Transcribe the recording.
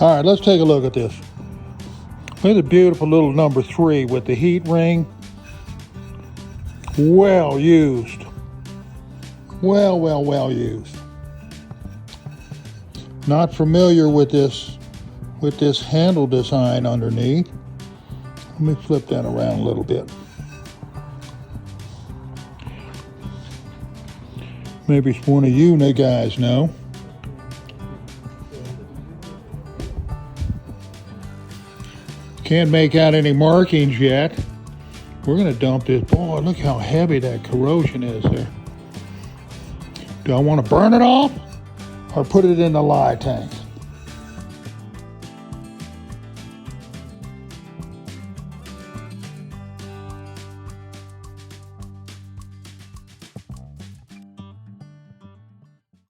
All right, let's take a look at this. Look at the beautiful little number 3 with the heat ring. Well used. Well used. Not familiar with this handle design underneath. Let me flip that around a little bit. Maybe one of you guys know. Can't make out any markings yet. We're going to dump this. Boy, look how heavy that corrosion is there. Do I want to burn it off or put it in the lye tank?